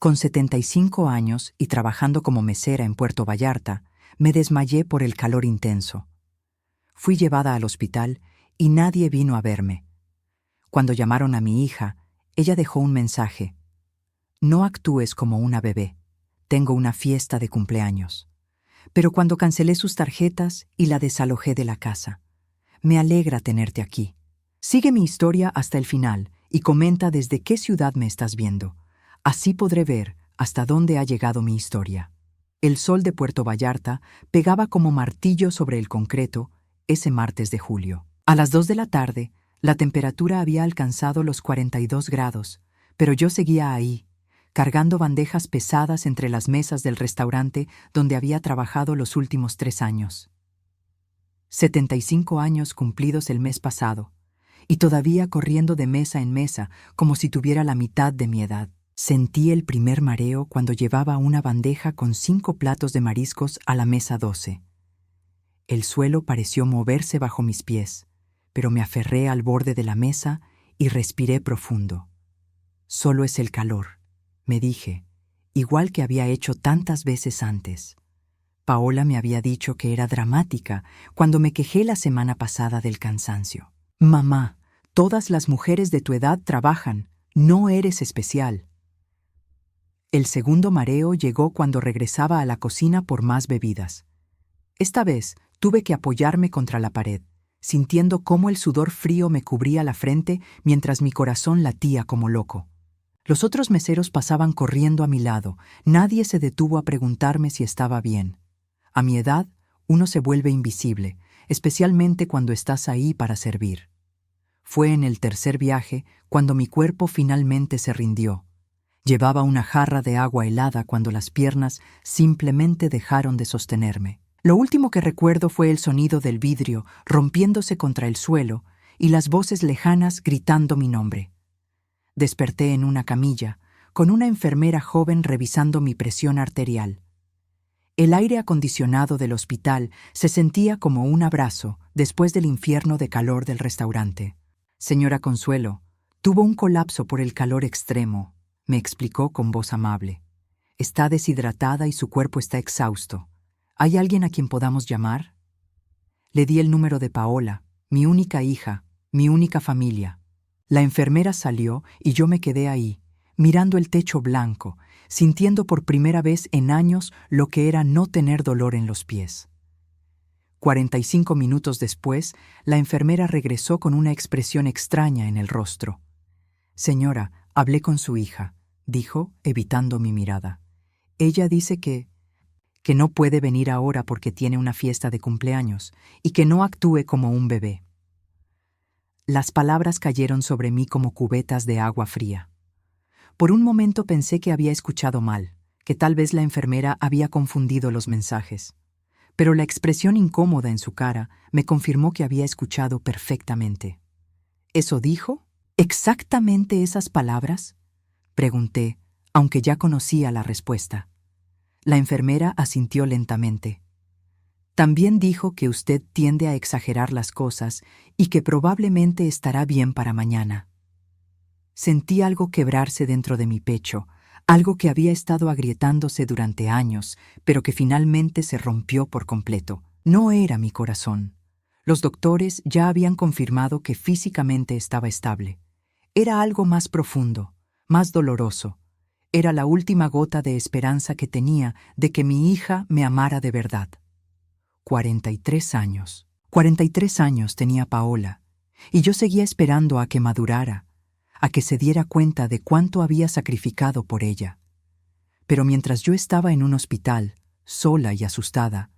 Con 75 años y trabajando como mesera en Puerto Vallarta, me desmayé por el calor intenso. Fui llevada al hospital y nadie vino a verme. Cuando llamaron a mi hija, ella dejó un mensaje. No actúes como una bebé. Tengo una fiesta de cumpleaños. Pero cuando cancelé sus tarjetas y la desalojé de la casa, me alegra tenerte aquí. Sigue mi historia hasta el final y comenta desde qué ciudad me estás viendo. Así podré ver hasta dónde ha llegado mi historia. El sol de Puerto Vallarta pegaba como martillo sobre el concreto ese martes de julio. A las 2 de la tarde, la temperatura había alcanzado los 42 grados, pero yo seguía ahí, cargando bandejas pesadas entre las mesas del restaurante donde había trabajado los últimos 3 años. 75 años cumplidos el mes pasado, y todavía corriendo de mesa en mesa como si tuviera la mitad de mi edad. Sentí el primer mareo cuando llevaba una bandeja con 5 platos de mariscos a la mesa 12. El suelo pareció moverse bajo mis pies, pero me aferré al borde de la mesa y respiré profundo. Solo es el calor, me dije, igual que había hecho tantas veces antes. Paola me había dicho que era dramática cuando me quejé la semana pasada del cansancio. Mamá, todas las mujeres de tu edad trabajan, no eres especial. El segundo mareo llegó cuando regresaba a la cocina por más bebidas. Esta vez tuve que apoyarme contra la pared, sintiendo cómo el sudor frío me cubría la frente mientras mi corazón latía como loco. Los otros meseros pasaban corriendo a mi lado, nadie se detuvo a preguntarme si estaba bien. A mi edad, uno se vuelve invisible, especialmente cuando estás ahí para servir. Fue en el tercer viaje cuando mi cuerpo finalmente se rindió. Llevaba una jarra de agua helada cuando las piernas simplemente dejaron de sostenerme. Lo último que recuerdo fue el sonido del vidrio rompiéndose contra el suelo y las voces lejanas gritando mi nombre. Desperté en una camilla, con una enfermera joven revisando mi presión arterial. El aire acondicionado del hospital se sentía como un abrazo después del infierno de calor del restaurante. Señora Consuelo, tuvo un colapso por el calor extremo, me explicó con voz amable. Está deshidratada y su cuerpo está exhausto. ¿Hay alguien a quien podamos llamar? Le di el número de Paola, mi única hija, mi única familia. La enfermera salió y yo me quedé ahí, mirando el techo blanco, sintiendo por primera vez en años lo que era no tener dolor en los pies. 45 minutos después, la enfermera regresó con una expresión extraña en el rostro. Señora, hablé con su hija, dijo, evitando mi mirada. Ella dice que no puede venir ahora porque tiene una fiesta de cumpleaños y que no actúe como un bebé. Las palabras cayeron sobre mí como cubetas de agua fría. Por un momento pensé que había escuchado mal, que tal vez la enfermera había confundido los mensajes. Pero la expresión incómoda en su cara me confirmó que había escuchado perfectamente. ¿Eso dijo? ¿Exactamente esas palabras? Pregunté, aunque ya conocía la respuesta. La enfermera asintió lentamente. También dijo que usted tiende a exagerar las cosas y que probablemente estará bien para mañana. Sentí algo quebrarse dentro de mi pecho, algo que había estado agrietándose durante años, pero que finalmente se rompió por completo. No era mi corazón. Los doctores ya habían confirmado que físicamente estaba estable. Era algo más profundo, más doloroso. Era la última gota de esperanza que tenía de que mi hija me amara de verdad. 43 años. 43 años tenía Paola, y yo seguía esperando a que madurara, a que se diera cuenta de cuánto había sacrificado por ella. Pero mientras yo estaba en un hospital, sola y asustada,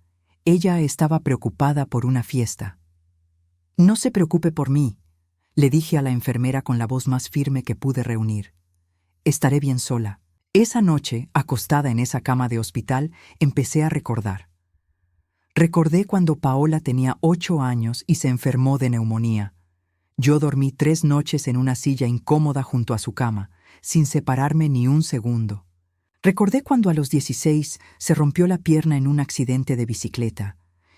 ella estaba preocupada por una fiesta. No se preocupe por mí, le dije a la enfermera con la voz más firme que pude reunir. Estaré bien sola. Esa noche, acostada en esa cama de hospital, empecé a recordar. Recordé cuando Paola tenía 8 años y se enfermó de neumonía. Yo dormí 3 noches en una silla incómoda junto a su cama, sin separarme ni un segundo. Recordé cuando a los 16 se rompió la pierna en un accidente de bicicleta,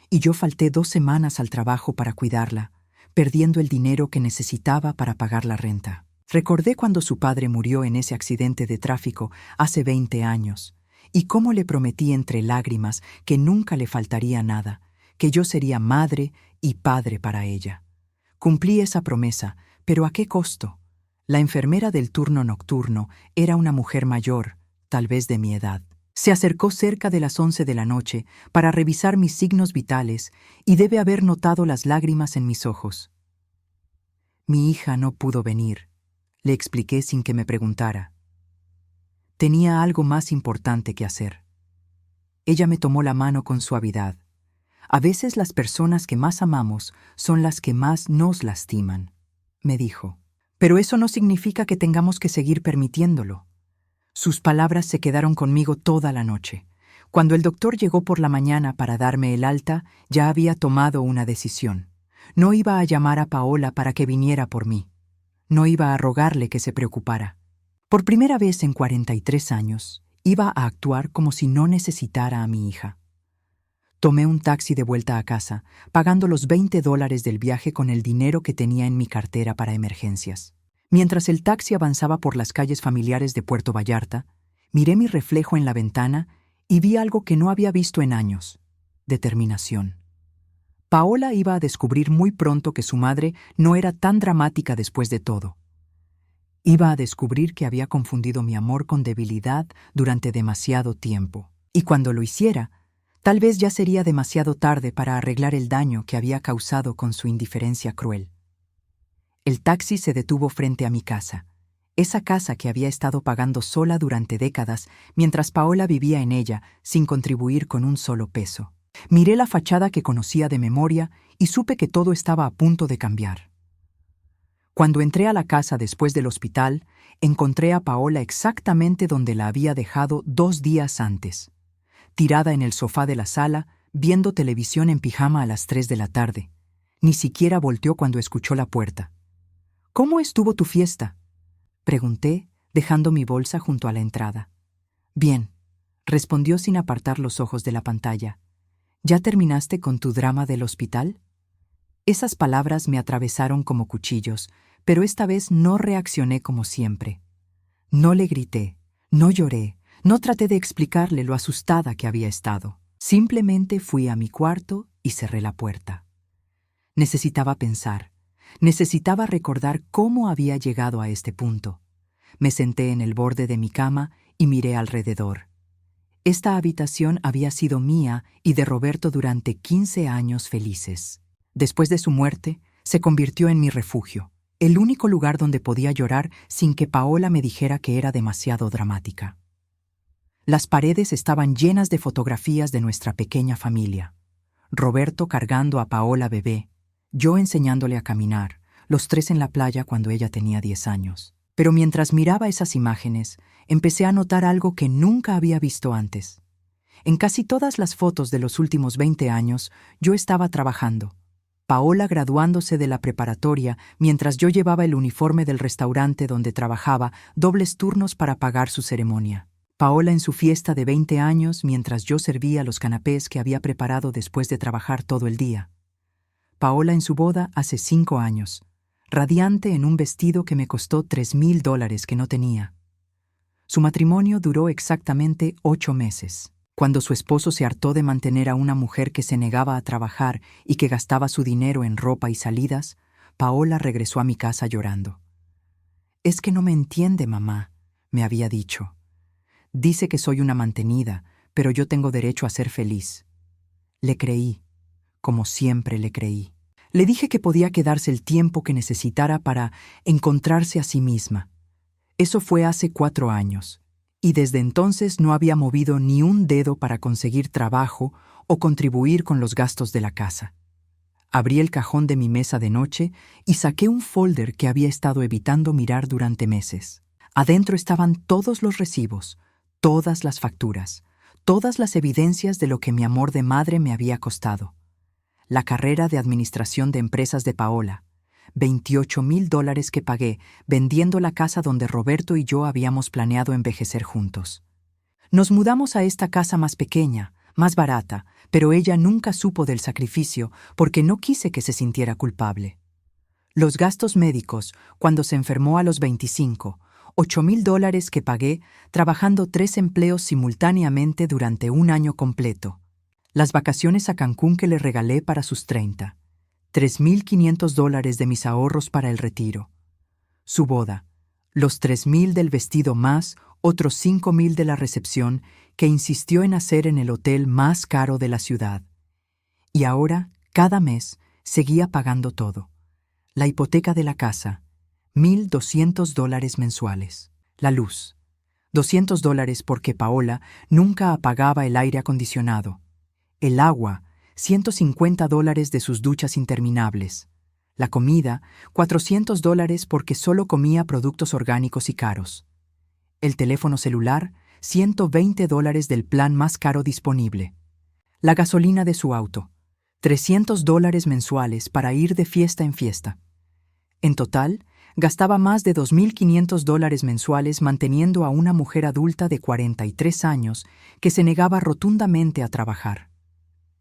y yo falté 2 semanas al trabajo para cuidarla, perdiendo el dinero que necesitaba para pagar la renta. Recordé cuando su padre murió en ese accidente de tráfico hace 20 años, y cómo le prometí entre lágrimas que nunca le faltaría nada, que yo sería madre y padre para ella. Cumplí esa promesa, pero ¿a qué costo? La enfermera del turno nocturno era una mujer mayor, tal vez de mi edad. Se acercó cerca de las 11 de la noche para revisar mis signos vitales y debe haber notado las lágrimas en mis ojos. Mi hija no pudo venir, le expliqué sin que me preguntara. Tenía algo más importante que hacer. Ella me tomó la mano con suavidad. A veces las personas que más amamos son las que más nos lastiman, me dijo. Pero eso no significa que tengamos que seguir permitiéndolo. Sus palabras se quedaron conmigo toda la noche. Cuando el doctor llegó por la mañana para darme el alta, ya había tomado una decisión. No iba a llamar a Paola para que viniera por mí. No iba a rogarle que se preocupara. Por primera vez en 43 años, iba a actuar como si no necesitara a mi hija. Tomé un taxi de vuelta a casa, pagando los $20 del viaje con el dinero que tenía en mi cartera para emergencias. Mientras el taxi avanzaba por las calles familiares de Puerto Vallarta, miré mi reflejo en la ventana y vi algo que no había visto en años: determinación. Paola iba a descubrir muy pronto que su madre no era tan dramática después de todo. Iba a descubrir que había confundido mi amor con debilidad durante demasiado tiempo. Y cuando lo hiciera, tal vez ya sería demasiado tarde para arreglar el daño que había causado con su indiferencia cruel. El taxi se detuvo frente a mi casa, esa casa que había estado pagando sola durante décadas mientras Paola vivía en ella sin contribuir con un solo peso. Miré la fachada que conocía de memoria y supe que todo estaba a punto de cambiar. Cuando entré a la casa después del hospital, encontré a Paola exactamente donde la había dejado 2 días antes, tirada en el sofá de la sala, viendo televisión en pijama a las 3 de la tarde. Ni siquiera volteó cuando escuchó la puerta. «¿Cómo estuvo tu fiesta?», pregunté, dejando mi bolsa junto a la entrada. «Bien», respondió sin apartar los ojos de la pantalla. «¿Ya terminaste con tu drama del hospital?». Esas palabras me atravesaron como cuchillos, pero esta vez no reaccioné como siempre. No le grité, no lloré, no traté de explicarle lo asustada que había estado. Simplemente fui a mi cuarto y cerré la puerta. Necesitaba pensar. Necesitaba recordar cómo había llegado a este punto. Me senté en el borde de mi cama y miré alrededor. Esta habitación había sido mía y de Roberto durante 15 años felices. Después de su muerte, se convirtió en mi refugio, el único lugar donde podía llorar sin que Paola me dijera que era demasiado dramática. Las paredes estaban llenas de fotografías de nuestra pequeña familia. Roberto cargando a Paola bebé, yo enseñándole a caminar, los 3 en la playa cuando ella tenía 10 años. Pero mientras miraba esas imágenes, empecé a notar algo que nunca había visto antes. En casi todas las fotos de los últimos 20 años, yo estaba trabajando. Paola graduándose de la preparatoria mientras yo llevaba el uniforme del restaurante donde trabajaba, dobles turnos para pagar su ceremonia. Paola en su fiesta de 20 años mientras yo servía los canapés que había preparado después de trabajar todo el día. Paola en su boda hace 5 años, radiante en un vestido que me costó $3,000 que no tenía. Su matrimonio duró exactamente 8 meses. Cuando su esposo se hartó de mantener a una mujer que se negaba a trabajar y que gastaba su dinero en ropa y salidas, Paola regresó a mi casa llorando. «Es que no me entiende, mamá», me había dicho. «Dice que soy una mantenida, pero yo tengo derecho a ser feliz». Le creí, como siempre le creí. Le dije que podía quedarse el tiempo que necesitara para encontrarse a sí misma. Eso fue hace 4 años, y desde entonces no había movido ni un dedo para conseguir trabajo o contribuir con los gastos de la casa. Abrí el cajón de mi mesa de noche y saqué un folder que había estado evitando mirar durante meses. Adentro estaban todos los recibos, todas las facturas, todas las evidencias de lo que mi amor de madre me había costado. La carrera de administración de empresas de Paola, $28,000 que pagué vendiendo la casa donde Roberto y yo habíamos planeado envejecer juntos. Nos mudamos a esta casa más pequeña, más barata, pero ella nunca supo del sacrificio porque no quise que se sintiera culpable. Los gastos médicos, cuando se enfermó a los 25, $8,000 que pagué trabajando 3 empleos simultáneamente durante un año completo. Las vacaciones a Cancún que le regalé para sus 30. $3,500 de mis ahorros para el retiro. Su boda. Los 3,000 del vestido más otros 5,000 de la recepción que insistió en hacer en el hotel más caro de la ciudad. Y ahora, cada mes, seguía pagando todo. La hipoteca de la casa, $1,200 mensuales. La luz, $200 porque Paola nunca apagaba el aire acondicionado. El agua, $150 de sus duchas interminables. La comida, $400 porque solo comía productos orgánicos y caros. El teléfono celular, $120 del plan más caro disponible. La gasolina de su auto, $300 mensuales para ir de fiesta en fiesta. En total, gastaba más de $2,500 mensuales manteniendo a una mujer adulta de 43 años que se negaba rotundamente a trabajar.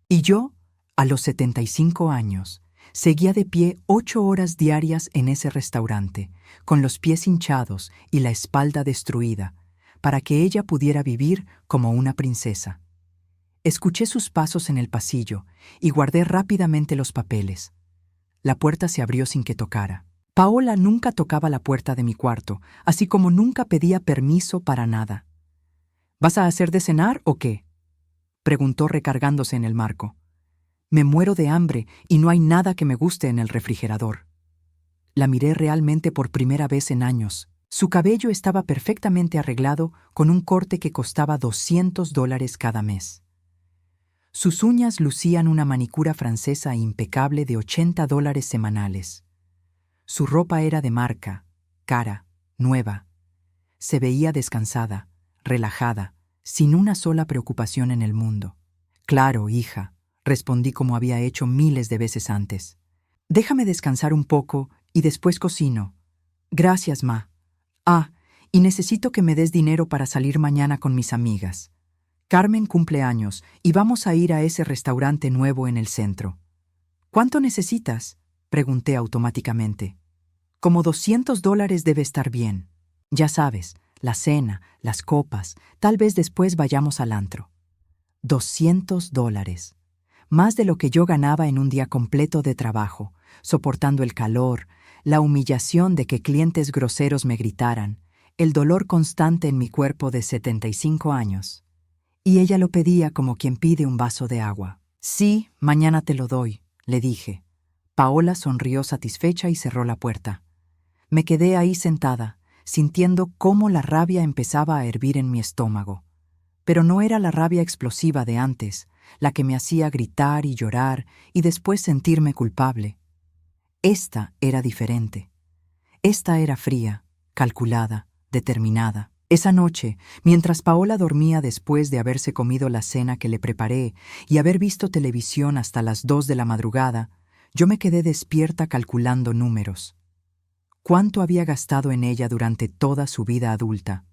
Y yo, a los 75 años, seguía de pie 8 horas diarias en ese restaurante, con los pies hinchados y la espalda destruida, para que ella pudiera vivir como una princesa. Escuché sus pasos en el pasillo y guardé rápidamente los papeles. La puerta se abrió sin que tocara. Paola nunca tocaba la puerta de mi cuarto, así como nunca pedía permiso para nada. ¿Vas a hacer de cenar o qué?, preguntó recargándose en el marco. Me muero de hambre y no hay nada que me guste en el refrigerador. La miré realmente por primera vez en años. Su cabello estaba perfectamente arreglado con un corte que costaba $200 cada mes. Sus uñas lucían una manicura francesa impecable de $80 semanales. Su ropa era de marca, cara, nueva. Se veía descansada, relajada, sin una sola preocupación en el mundo. Claro, hija, respondí como había hecho miles de veces antes. Déjame descansar un poco y después cocino. Gracias, ma. Y necesito que me des dinero para salir mañana con mis amigas. Carmen cumple años y vamos a ir a ese restaurante nuevo en el centro. ¿Cuánto necesitas?, pregunté automáticamente. Como $200 debe estar bien. Ya sabes, la cena, las copas, tal vez después vayamos al antro. $200. Más de lo que yo ganaba en un día completo de trabajo, soportando el calor, la humillación de que clientes groseros me gritaran, el dolor constante en mi cuerpo de 75 años. Y ella lo pedía como quien pide un vaso de agua. Sí, mañana te lo doy, le dije. Paola sonrió satisfecha y cerró la puerta. Me quedé ahí sentada, sintiendo cómo la rabia empezaba a hervir en mi estómago. Pero no era la rabia explosiva de antes, la que me hacía gritar y llorar y después sentirme culpable. Esta era diferente. Esta era fría, calculada, determinada. Esa noche, mientras Paola dormía después de haberse comido la cena que le preparé y haber visto televisión hasta las 2 de la madrugada, yo me quedé despierta calculando números. ¿Cuánto había gastado en ella durante toda su vida adulta?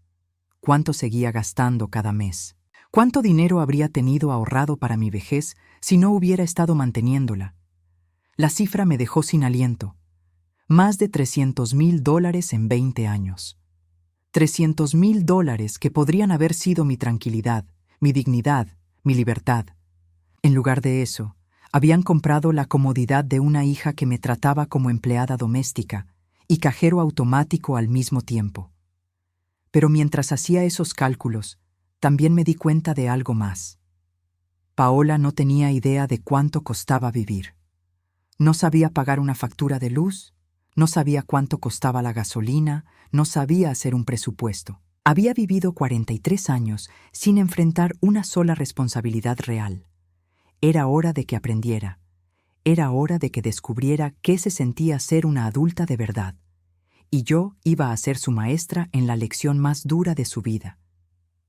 ¿Cuánto seguía gastando cada mes? ¿Cuánto dinero habría tenido ahorrado para mi vejez si no hubiera estado manteniéndola? La cifra me dejó sin aliento. Más de $300,000 en 20 años. $300,000 que podrían haber sido mi tranquilidad, mi dignidad, mi libertad. En lugar de eso, habían comprado la comodidad de una hija que me trataba como empleada doméstica y cajero automático al mismo tiempo. Pero mientras hacía esos cálculos, también me di cuenta de algo más. Paola no tenía idea de cuánto costaba vivir. No sabía pagar una factura de luz, no sabía cuánto costaba la gasolina, no sabía hacer un presupuesto. Había vivido 43 años sin enfrentar una sola responsabilidad real. Era hora de que aprendiera. Era hora de que descubriera qué se sentía ser una adulta de verdad. Y yo iba a ser su maestra en la lección más dura de su vida.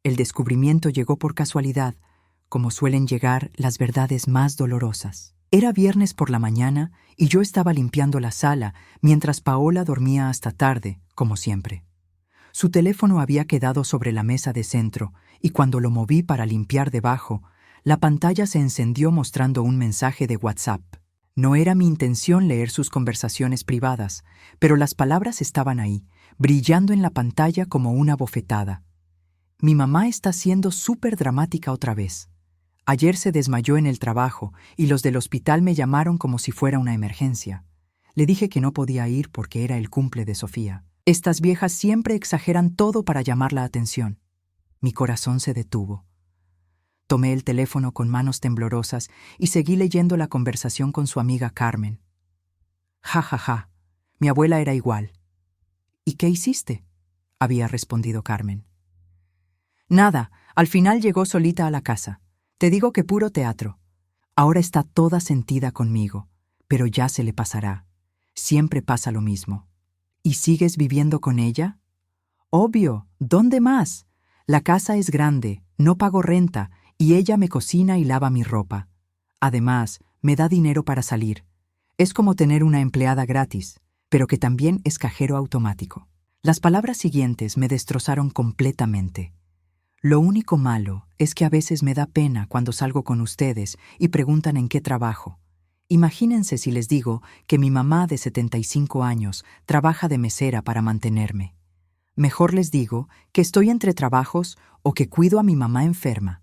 El descubrimiento llegó por casualidad, como suelen llegar las verdades más dolorosas. Era viernes por la mañana y yo estaba limpiando la sala mientras Paola dormía hasta tarde, como siempre. Su teléfono había quedado sobre la mesa de centro y cuando lo moví para limpiar debajo, la pantalla se encendió mostrando un mensaje de WhatsApp. No era mi intención leer sus conversaciones privadas, pero las palabras estaban ahí, brillando en la pantalla como una bofetada. Mi mamá está siendo súper dramática otra vez. Ayer se desmayó en el trabajo y los del hospital me llamaron como si fuera una emergencia. Le dije que no podía ir porque era el cumple de Sofía. Estas viejas siempre exageran todo para llamar la atención. Mi corazón se detuvo. Tomé el teléfono con manos temblorosas y seguí leyendo la conversación con su amiga Carmen. Ja, ja, ja. Mi abuela era igual. ¿Y qué hiciste?, había respondido Carmen. Nada, al final llegó solita a la casa. Te digo que puro teatro. Ahora está toda sentida conmigo, pero ya se le pasará. Siempre pasa lo mismo. ¿Y sigues viviendo con ella? Obvio, ¿dónde más? La casa es grande, no pago renta, y ella me cocina y lava mi ropa. Además, me da dinero para salir. Es como tener una empleada gratis, pero que también es cajero automático. Las palabras siguientes me destrozaron completamente. Lo único malo es que a veces me da pena cuando salgo con ustedes y preguntan en qué trabajo. Imagínense si les digo que mi mamá de 75 años trabaja de mesera para mantenerme. Mejor les digo que estoy entre trabajos o que cuido a mi mamá enferma.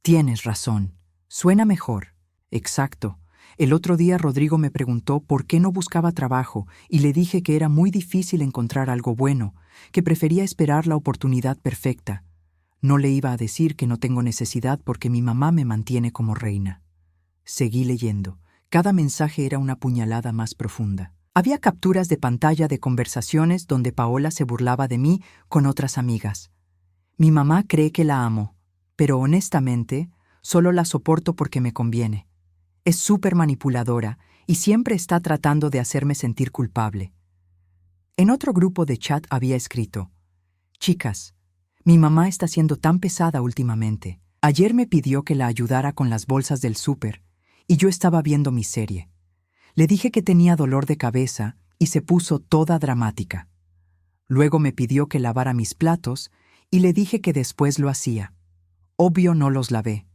Tienes razón. Suena mejor. Exacto. El otro día Rodrigo me preguntó por qué no buscaba trabajo y le dije que era muy difícil encontrar algo bueno, que prefería esperar la oportunidad perfecta. No le iba a decir que no tengo necesidad porque mi mamá me mantiene como reina. Seguí leyendo. Cada mensaje era una puñalada más profunda. Había capturas de pantalla de conversaciones donde Paola se burlaba de mí con otras amigas. Mi mamá cree que la amo, pero honestamente, solo la soporto porque me conviene. Es súper manipuladora y siempre está tratando de hacerme sentir culpable. En otro grupo de chat había escrito: Chicas, mi mamá está siendo tan pesada últimamente. Ayer me pidió que la ayudara con las bolsas del súper y yo estaba viendo mi serie. Le dije que tenía dolor de cabeza y se puso toda dramática. Luego me pidió que lavara mis platos y le dije que después lo hacía. Obvio no los lavé,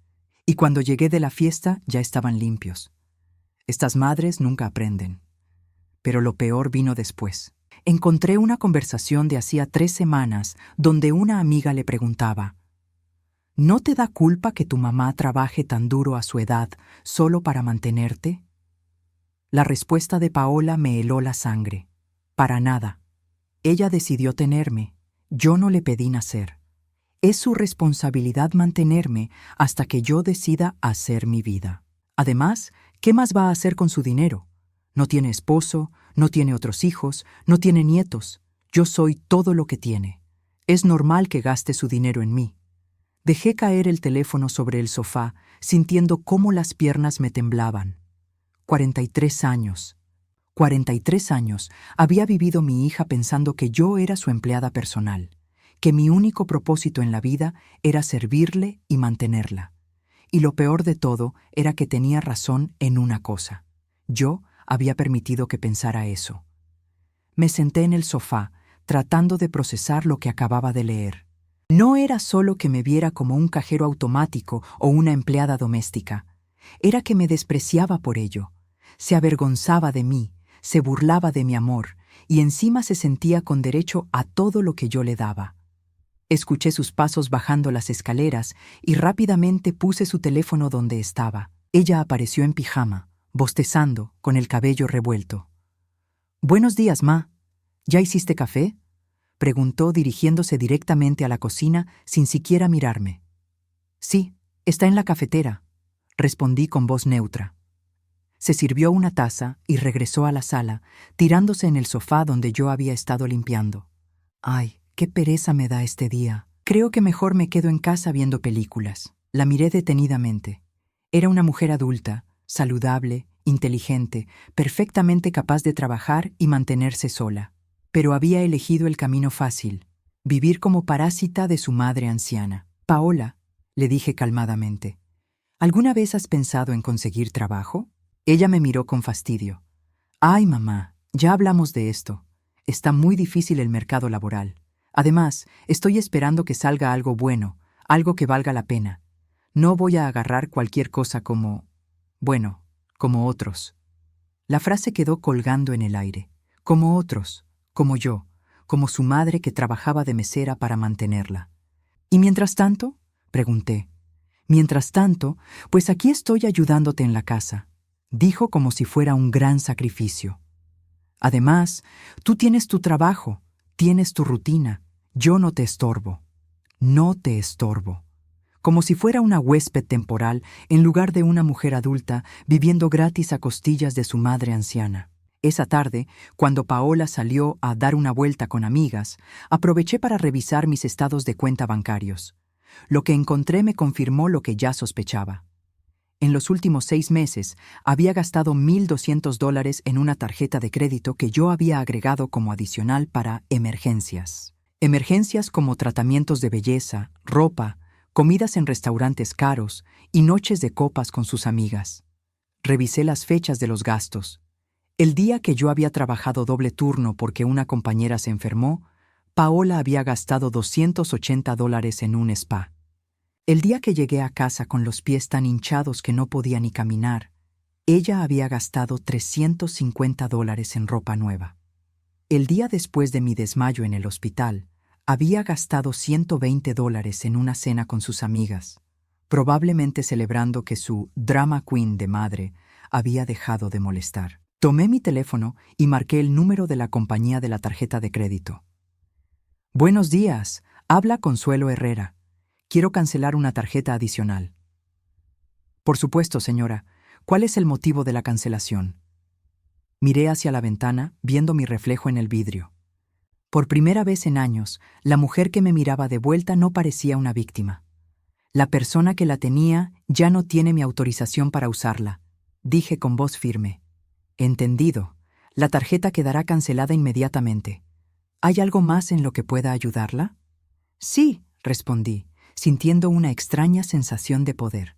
y cuando llegué de la fiesta ya estaban limpios. Estas madres nunca aprenden. Pero lo peor vino después. Encontré una conversación de hacía 3 semanas donde una amiga le preguntaba: ¿No te da culpa que tu mamá trabaje tan duro a su edad solo para mantenerte? La respuesta de Paola me heló la sangre. Para nada. Ella decidió tenerme. Yo no le pedí nacer. Es su responsabilidad mantenerme hasta que yo decida hacer mi vida. Además, ¿qué más va a hacer con su dinero? No tiene esposo, no tiene otros hijos, no tiene nietos. Yo soy todo lo que tiene. Es normal que gaste su dinero en mí. Dejé caer el teléfono sobre el sofá, sintiendo cómo las piernas me temblaban. 43 años. 43 años había vivido mi hija pensando que yo era su empleada personal, que mi único propósito en la vida era servirle y mantenerla. Y lo peor de todo era que tenía razón en una cosa. Yo había permitido que pensara eso. Me senté en el sofá, tratando de procesar lo que acababa de leer. No era solo que me viera como un cajero automático o una empleada doméstica. Era que me despreciaba por ello. Se avergonzaba de mí, se burlaba de mi amor, y encima se sentía con derecho a todo lo que yo le daba. Escuché sus pasos bajando las escaleras y rápidamente puse su teléfono donde estaba. Ella apareció en pijama, bostezando, con el cabello revuelto. «Buenos días, ma. ¿Ya hiciste café?», preguntó dirigiéndose directamente a la cocina sin siquiera mirarme. «Sí, está en la cafetera», respondí con voz neutra. Se sirvió una taza y regresó a la sala, tirándose en el sofá donde yo había estado limpiando. «Ay, qué pereza me da este día. Creo que mejor me quedo en casa viendo películas». La miré detenidamente. Era una mujer adulta, saludable, inteligente, perfectamente capaz de trabajar y mantenerse sola. Pero había elegido el camino fácil, vivir como parásita de su madre anciana. «Paola», le dije calmadamente, «¿alguna vez has pensado en conseguir trabajo?». Ella me miró con fastidio. «Ay, mamá, ya hablamos de esto. Está muy difícil el mercado laboral. Además, estoy esperando que salga algo bueno, algo que valga la pena. No voy a agarrar cualquier cosa como... bueno, como otros». La frase quedó colgando en el aire, como otros, como yo, como su madre que trabajaba de mesera para mantenerla. ¿Y mientras tanto? Pregunté. Mientras tanto, pues aquí estoy ayudándote en la casa, dijo como si fuera un gran sacrificio. Además, tú tienes tu trabajo, tienes tu rutina, yo no te estorbo. No te estorbo. Como si fuera una huésped temporal en lugar de una mujer adulta viviendo gratis a costillas de su madre anciana. Esa tarde, cuando Paola salió a dar una vuelta con amigas, aproveché para revisar mis estados de cuenta bancarios. Lo que encontré me confirmó lo que ya sospechaba. En los últimos 6 meses había gastado $1,200 en una tarjeta de crédito que yo había agregado como adicional para emergencias. Emergencias como tratamientos de belleza, ropa, comidas en restaurantes caros y noches de copas con sus amigas. Revisé las fechas de los gastos. El día que yo había trabajado doble turno porque una compañera se enfermó, Paola había gastado $280 en un spa. El día que llegué a casa con los pies tan hinchados que no podía ni caminar, ella había gastado $350 en ropa nueva. El día después de mi desmayo en el hospital, había gastado $120 en una cena con sus amigas, probablemente celebrando que su drama queen de madre había dejado de molestar. Tomé mi teléfono y marqué el número de la compañía de la tarjeta de crédito. Buenos días, habla Consuelo Herrera. Quiero cancelar una tarjeta adicional. Por supuesto, señora. ¿Cuál es el motivo de la cancelación? Miré hacia la ventana, viendo mi reflejo en el vidrio. Por primera vez en años, la mujer que me miraba de vuelta no parecía una víctima. La persona que la tenía ya no tiene mi autorización para usarla, dije con voz firme. Entendido. La tarjeta quedará cancelada inmediatamente. ¿Hay algo más en lo que pueda ayudarla? Sí, respondí, sintiendo una extraña sensación de poder.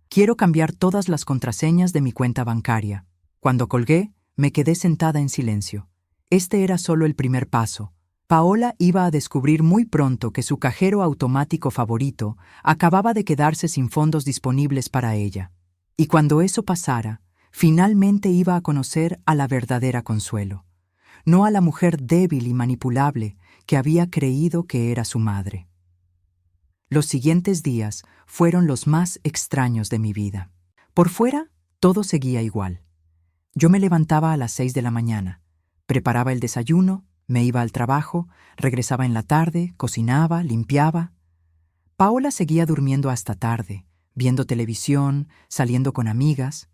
Quiero cambiar todas las contraseñas de mi cuenta bancaria. Cuando colgué, me quedé sentada en silencio. Este era solo el primer paso. Paola iba a descubrir muy pronto que su cajero automático favorito acababa de quedarse sin fondos disponibles para ella. Y cuando eso pasara, finalmente iba a conocer a la verdadera Consuelo, no a la mujer débil y manipulable que había creído que era su madre. Los siguientes días fueron los más extraños de mi vida. Por fuera, todo seguía igual. Yo me levantaba a las 6 de la mañana, preparaba el desayuno, me iba al trabajo, regresaba en la tarde, cocinaba, limpiaba. Paola seguía durmiendo hasta tarde, viendo televisión, saliendo con amigas,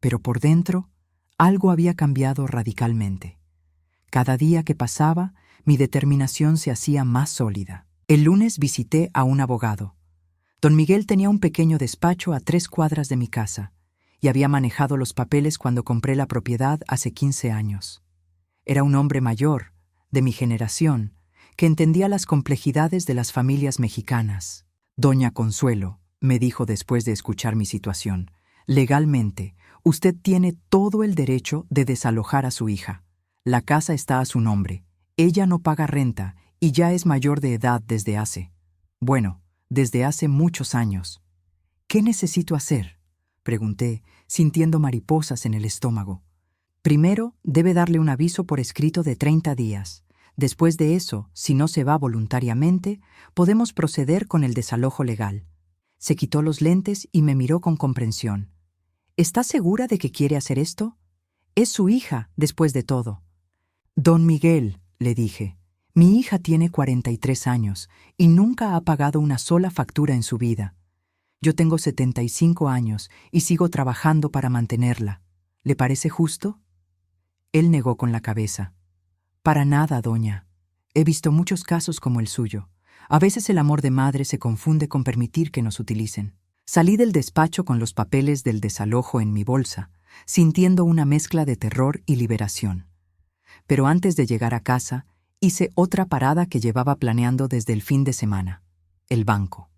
pero por dentro algo había cambiado radicalmente. Cada día que pasaba, mi determinación se hacía más sólida. El lunes visité a un abogado. Don Miguel tenía un pequeño despacho a 3 cuadras de mi casa y había manejado los papeles cuando compré la propiedad hace 15 años. Era un hombre mayor, de mi generación, que entendía las complejidades de las familias mexicanas. Doña Consuelo, me dijo después de escuchar mi situación, legalmente, usted tiene todo el derecho de desalojar a su hija. La casa está a su nombre. Ella no paga renta y ya es mayor de edad desde hace muchos años. ¿Qué necesito hacer?, pregunté, sintiendo mariposas en el estómago. Primero, debe darle un aviso por escrito de 30 días. Después de eso, si no se va voluntariamente, podemos proceder con el desalojo legal. Se quitó los lentes y me miró con comprensión. ¿Está segura de que quiere hacer esto? Es su hija, después de todo. Don Miguel, le dije, mi hija tiene 43 años y nunca ha pagado una sola factura en su vida. Yo tengo 75 años y sigo trabajando para mantenerla. ¿Le parece justo? Él negó con la cabeza. Para nada, doña. He visto muchos casos como el suyo. A veces el amor de madre se confunde con permitir que nos utilicen. Salí del despacho con los papeles del desalojo en mi bolsa, sintiendo una mezcla de terror y liberación. Pero antes de llegar a casa, hice otra parada que llevaba planeando desde el fin de semana: el banco.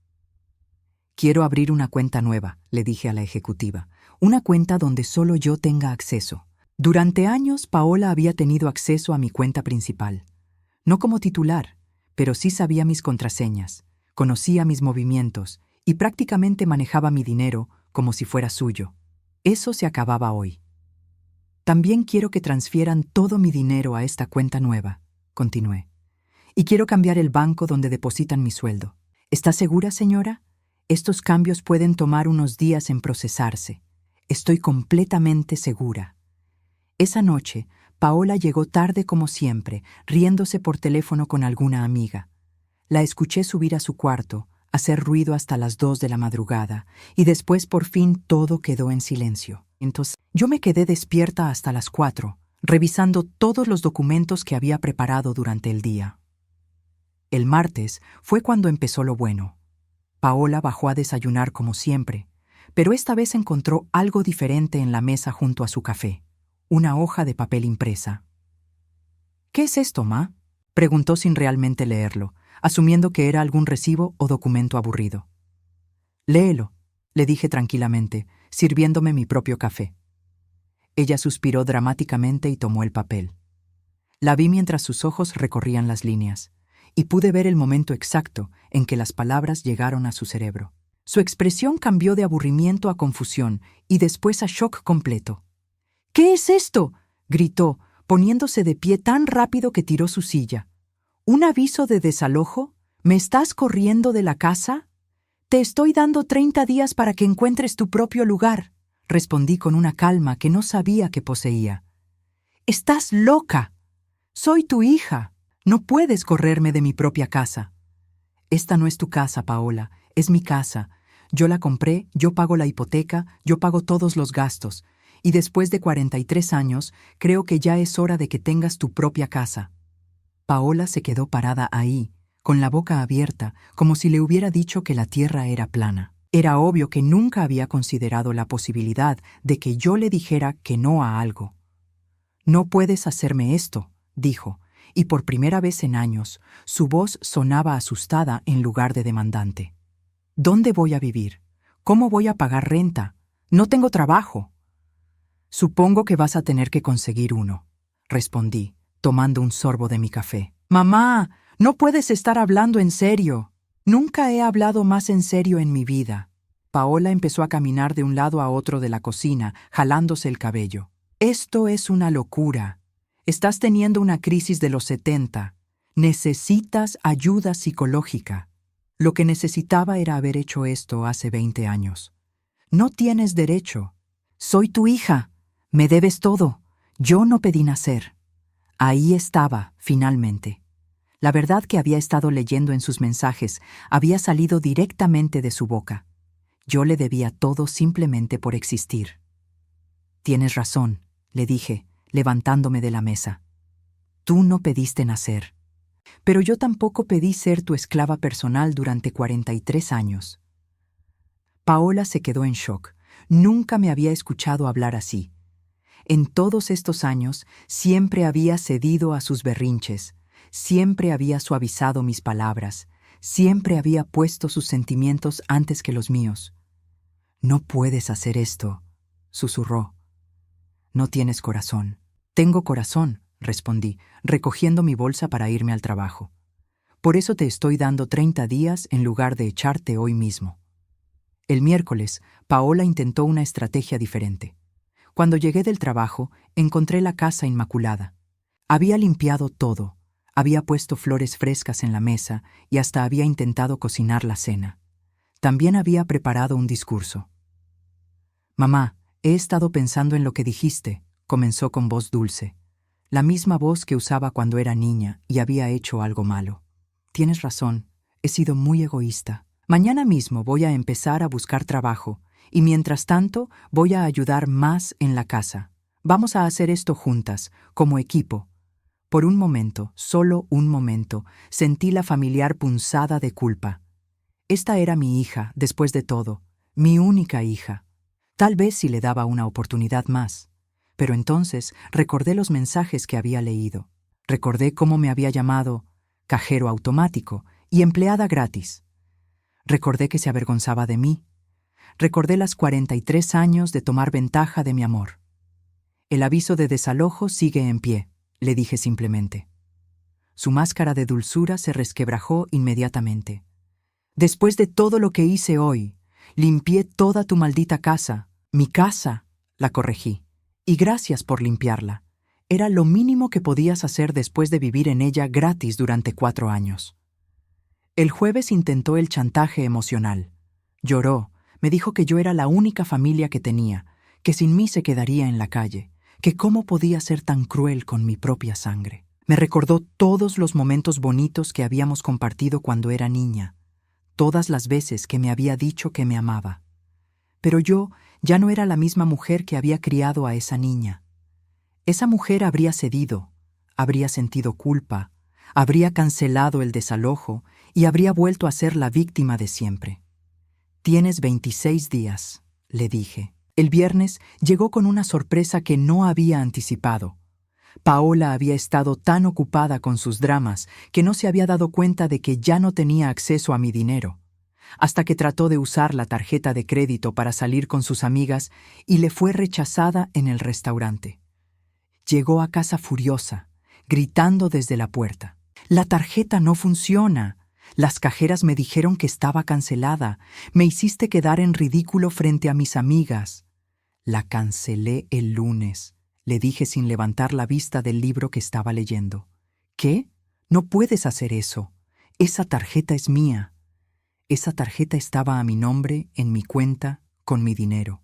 Quiero abrir una cuenta nueva, le dije a la ejecutiva, una cuenta donde solo yo tenga acceso. Durante años, Paola había tenido acceso a mi cuenta principal. No como titular, pero sí sabía mis contraseñas, conocía mis movimientos y prácticamente manejaba mi dinero como si fuera suyo. Eso se acababa hoy. También quiero que transfieran todo mi dinero a esta cuenta nueva, continué. Y quiero cambiar el banco donde depositan mi sueldo. ¿Está segura, señora? Estos cambios pueden tomar unos días en procesarse. Estoy completamente segura. Esa noche, Paola llegó tarde como siempre, riéndose por teléfono con alguna amiga. La escuché subir a su cuarto, hacer ruido hasta las 2 de la madrugada, y después por fin todo quedó en silencio. Entonces, yo me quedé despierta hasta las 4, revisando todos los documentos que había preparado durante el día. El martes fue cuando empezó lo bueno. Paola bajó a desayunar como siempre, pero esta vez encontró algo diferente en la mesa junto a su café, una hoja de papel impresa. ¿Qué es esto, ma?, preguntó sin realmente leerlo, asumiendo que era algún recibo o documento aburrido. Léelo, le dije tranquilamente, sirviéndome mi propio café. Ella suspiró dramáticamente y tomó el papel. La vi mientras sus ojos recorrían las líneas, y pude ver el momento exacto en que las palabras llegaron a su cerebro. Su expresión cambió de aburrimiento a confusión y después a shock completo. «¿Qué es esto?», gritó, poniéndose de pie tan rápido que tiró su silla. «¿Un aviso de desalojo? ¿Me estás corriendo de la casa? Te estoy dando 30 días para que encuentres tu propio lugar», respondí con una calma que no sabía que poseía. «¡Estás loca! Soy tu hija. No puedes correrme de mi propia casa». «Esta no es tu casa, Paola, es mi casa. Yo la compré, yo pago la hipoteca, yo pago todos los gastos. Y después de 43 años, creo que ya es hora de que tengas tu propia casa». Paola se quedó parada ahí, con la boca abierta, como si le hubiera dicho que la tierra era plana. Era obvio que nunca había considerado la posibilidad de que yo le dijera que no a algo. «No puedes hacerme esto», dijo, y por primera vez en años, su voz sonaba asustada en lugar de demandante. «¿Dónde voy a vivir? ¿Cómo voy a pagar renta? No tengo trabajo». «Supongo que vas a tener que conseguir uno», respondí, tomando un sorbo de mi café. «Mamá, no puedes estar hablando en serio». «Nunca he hablado más en serio en mi vida». Paola empezó a caminar de un lado a otro de la cocina, jalándose el cabello. «Esto es una locura. Estás teniendo una crisis de los 70. Necesitas ayuda psicológica. Lo que necesitaba era haber hecho esto hace 20 años. No tienes derecho. Soy tu hija. Me debes todo. Yo no pedí nacer». Ahí estaba, finalmente. La verdad que había estado leyendo en sus mensajes había salido directamente de su boca. Yo le debía todo simplemente por existir. «Tienes razón», le dije, levantándome de la mesa. «Tú no pediste nacer. Pero yo tampoco pedí ser tu esclava personal durante 43 años». Paola se quedó en shock. Nunca me había escuchado hablar así. En todos estos años siempre había cedido a sus berrinches, siempre había suavizado mis palabras, siempre había puesto sus sentimientos antes que los míos. «No puedes hacer esto», susurró. «No tienes corazón». «Tengo corazón», respondí, recogiendo mi bolsa para irme al trabajo. «Por eso te estoy dando 30 días en lugar de echarte hoy mismo». El miércoles, Paola intentó una estrategia diferente. Cuando llegué del trabajo, encontré la casa inmaculada. Había limpiado todo, había puesto flores frescas en la mesa y hasta había intentado cocinar la cena. También había preparado un discurso. «Mamá, he estado pensando en lo que dijiste», comenzó con voz dulce, la misma voz que usaba cuando era niña y había hecho algo malo. «Tienes razón, he sido muy egoísta. Mañana mismo voy a empezar a buscar trabajo y mientras tanto voy a ayudar más en la casa. Vamos a hacer esto juntas, como equipo». Por un momento, solo un momento, sentí la familiar punzada de culpa. Esta era mi hija, después de todo, mi única hija. Tal vez si le daba una oportunidad más. Pero entonces recordé los mensajes que había leído. Recordé cómo me había llamado cajero automático y empleada gratis. Recordé que se avergonzaba de mí. Recordé las 43 años de tomar ventaja de mi amor. «El aviso de desalojo sigue en pie», le dije simplemente. Su máscara de dulzura se resquebrajó inmediatamente. «Después de todo lo que hice hoy, limpié toda tu maldita casa». «Mi casa», la corregí. Y gracias por limpiarla. Era lo mínimo que podías hacer después de vivir en ella gratis durante 4 años. El jueves intentó el chantaje emocional. Lloró, me dijo que yo era la única familia que tenía, que sin mí se quedaría en la calle, que cómo podía ser tan cruel con mi propia sangre. Me recordó todos los momentos bonitos que habíamos compartido cuando era niña, todas las veces que me había dicho que me amaba. Pero yo ya no era la misma mujer que había criado a esa niña. Esa mujer habría cedido, habría sentido culpa, habría cancelado el desalojo y habría vuelto a ser la víctima de siempre. «Tienes 26 días», le dije. El viernes llegó con una sorpresa que no había anticipado. Paola había estado tan ocupada con sus dramas que no se había dado cuenta de que ya no tenía acceso a mi dinero, hasta que trató de usar la tarjeta de crédito para salir con sus amigas y le fue rechazada en el restaurante. Llegó a casa furiosa, gritando desde la puerta. «La tarjeta no funciona. Las cajeras me dijeron que estaba cancelada. Me hiciste quedar en ridículo frente a mis amigas». «La cancelé el lunes», le dije sin levantar la vista del libro que estaba leyendo. «¿Qué? No puedes hacer eso. Esa tarjeta es mía». Esa tarjeta estaba a mi nombre, en mi cuenta, con mi dinero,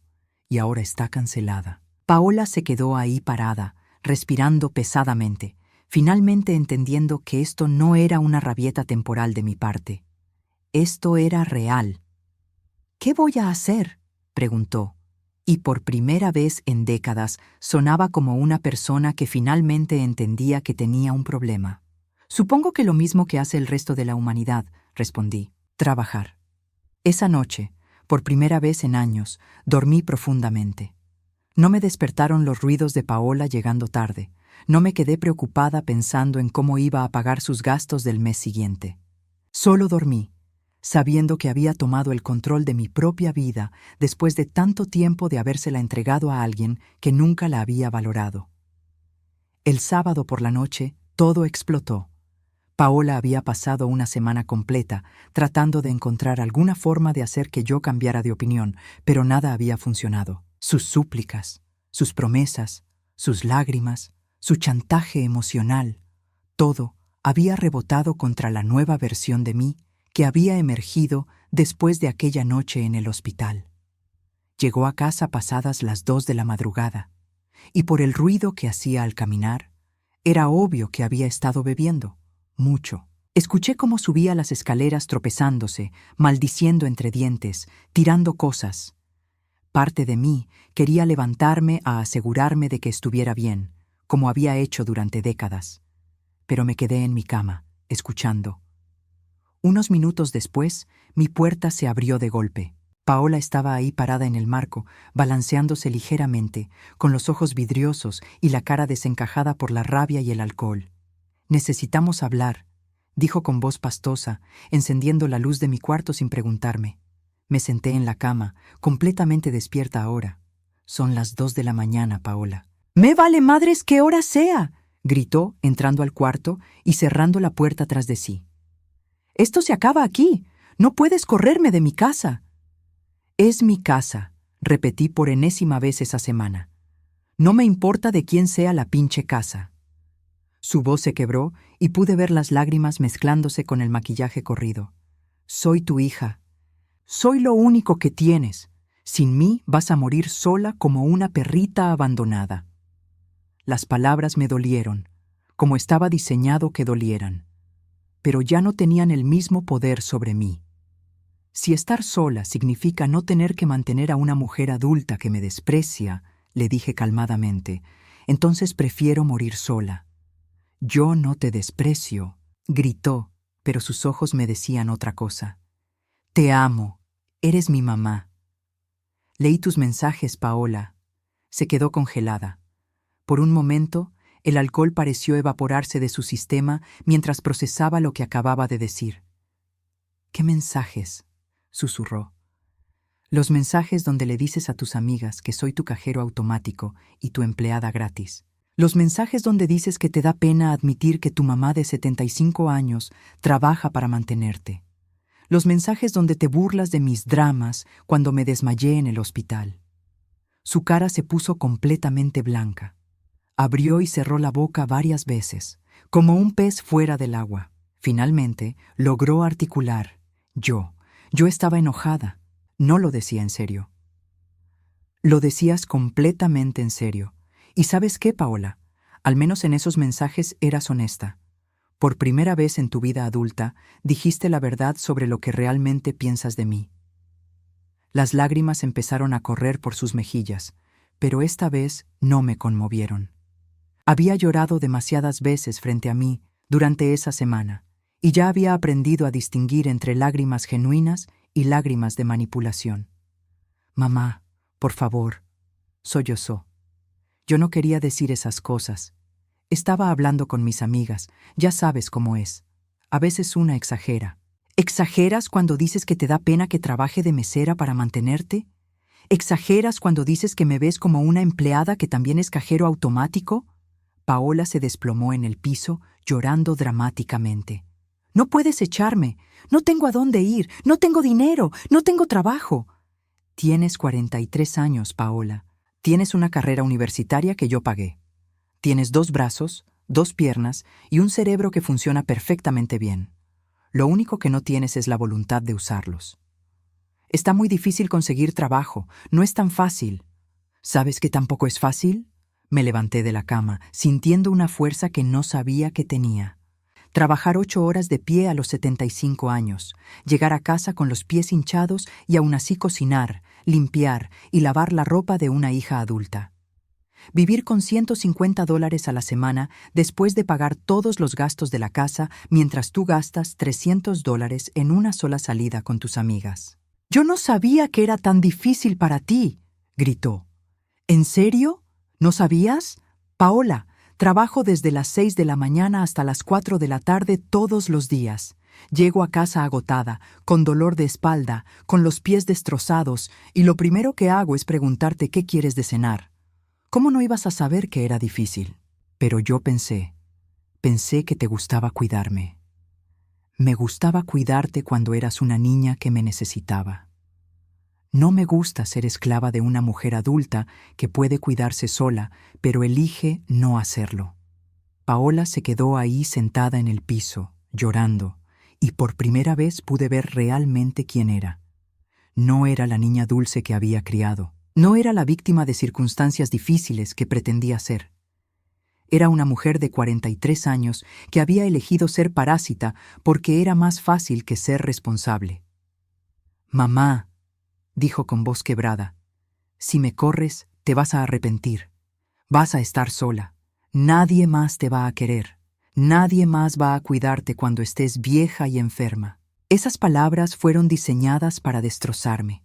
y ahora está cancelada. Paola se quedó ahí parada, respirando pesadamente, finalmente entendiendo que esto no era una rabieta temporal de mi parte. Esto era real. «¿Qué voy a hacer?», preguntó, y por primera vez en décadas sonaba como una persona que finalmente entendía que tenía un problema. «Supongo que lo mismo que hace el resto de la humanidad», respondí. «Trabajar». Esa noche, por primera vez en años, dormí profundamente. No me despertaron los ruidos de Paola llegando tarde. No me quedé preocupada pensando en cómo iba a pagar sus gastos del mes siguiente. Solo dormí, sabiendo que había tomado el control de mi propia vida después de tanto tiempo de habérsela entregado a alguien que nunca la había valorado. El sábado por la noche, todo explotó. Paola había pasado una semana completa tratando de encontrar alguna forma de hacer que yo cambiara de opinión, pero nada había funcionado. Sus súplicas, sus promesas, sus lágrimas, su chantaje emocional, todo había rebotado contra la nueva versión de mí que había emergido después de aquella noche en el hospital. Llegó a casa pasadas las 2 de la madrugada, y por el ruido que hacía al caminar, era obvio que había estado bebiendo, mucho. Escuché cómo subía las escaleras tropezándose, maldiciendo entre dientes, tirando cosas. Parte de mí quería levantarme a asegurarme de que estuviera bien, como había hecho durante décadas. Pero me quedé en mi cama, escuchando. Unos minutos después, mi puerta se abrió de golpe. Paola estaba ahí parada en el marco, balanceándose ligeramente, con los ojos vidriosos y la cara desencajada por la rabia y el alcohol. «Necesitamos hablar», dijo con voz pastosa, encendiendo la luz de mi cuarto sin preguntarme. Me senté en la cama, completamente despierta ahora. «Son las 2 de la mañana, Paola». «¡Me vale madres qué hora sea!», gritó, entrando al cuarto y cerrando la puerta tras de sí. «Esto se acaba aquí. No puedes correrme de mi casa». «Es mi casa», repetí por enésima vez esa semana. «No me importa de quién sea la pinche casa». Su voz se quebró y pude ver las lágrimas mezclándose con el maquillaje corrido. «Soy tu hija. Soy lo único que tienes. Sin mí vas a morir sola como una perrita abandonada». Las palabras me dolieron, como estaba diseñado que dolieran, pero ya no tenían el mismo poder sobre mí. Si estar sola significa no tener que mantener a una mujer adulta que me desprecia, le dije calmadamente, entonces prefiero morir sola. «Yo no te desprecio», gritó, pero sus ojos me decían otra cosa. «Te amo. Eres mi mamá». «Leí tus mensajes, Paola». Se quedó congelada. Por un momento, el alcohol pareció evaporarse de su sistema mientras procesaba lo que acababa de decir. «¿Qué mensajes?», susurró. «Los mensajes donde le dices a tus amigas que soy tu cajero automático y tu empleada gratis. Los mensajes donde dices que te da pena admitir que tu mamá de 75 años trabaja para mantenerte. Los mensajes donde te burlas de mis dramas cuando me desmayé en el hospital. Su cara se puso completamente blanca. Abrió y cerró la boca varias veces, como un pez fuera del agua. Finalmente, logró articular. Yo estaba enojada. No lo decía en serio. Lo decías completamente en serio. ¿Y sabes qué, Paola? Al menos en esos mensajes eras honesta. Por primera vez en tu vida adulta, dijiste la verdad sobre lo que realmente piensas de mí. Las lágrimas empezaron a correr por sus mejillas, pero esta vez no me conmovieron. Había llorado demasiadas veces frente a mí durante esa semana, y ya había aprendido a distinguir entre lágrimas genuinas y lágrimas de manipulación. Mamá, por favor, sollozó. Yo no quería decir esas cosas. Estaba hablando con mis amigas, ya sabes cómo es. A veces una exagera. ¿Exageras cuando dices que te da pena que trabaje de mesera para mantenerte? ¿Exageras cuando dices que me ves como una empleada que también es cajero automático? Paola se desplomó en el piso, llorando dramáticamente. No puedes echarme. No tengo a dónde ir. No tengo dinero. No tengo trabajo. Tienes 43 años, Paola. Tienes una carrera universitaria que yo pagué. Tienes 2 brazos, 2 piernas y un cerebro que funciona perfectamente bien. Lo único que no tienes es la voluntad de usarlos. Está muy difícil conseguir trabajo. No es tan fácil. ¿Sabes que tampoco es fácil? Me levanté de la cama, sintiendo una fuerza que no sabía que tenía. Trabajar 8 horas de pie a los 75 años, llegar a casa con los pies hinchados y aún así cocinar, limpiar y lavar la ropa de una hija adulta. Vivir con $150 a la semana después de pagar todos los gastos de la casa mientras tú gastas $300 en una sola salida con tus amigas. «Yo no sabía que era tan difícil para ti», gritó. «¿En serio? ¿No sabías? Paola, trabajo desde las 6 de la mañana hasta las 4 de la tarde todos los días. Llego a casa agotada, con dolor de espalda, con los pies destrozados, y lo primero que hago es preguntarte qué quieres de cenar. ¿Cómo no ibas a saber que era difícil? Pero yo pensé que te gustaba cuidarme. Me gustaba cuidarte cuando eras una niña que me necesitaba. No me gusta ser esclava de una mujer adulta que puede cuidarse sola, pero elige no hacerlo». Paola se quedó ahí sentada en el piso, llorando, y por primera vez pude ver realmente quién era. No era la niña dulce que había criado. No era la víctima de circunstancias difíciles que pretendía ser. Era una mujer de 43 años que había elegido ser parásita porque era más fácil que ser responsable. «Mamá», dijo con voz quebrada, «si me corres, te vas a arrepentir. Vas a estar sola. Nadie más te va a querer. Nadie más va a cuidarte cuando estés vieja y enferma». Esas palabras fueron diseñadas para destrozarme,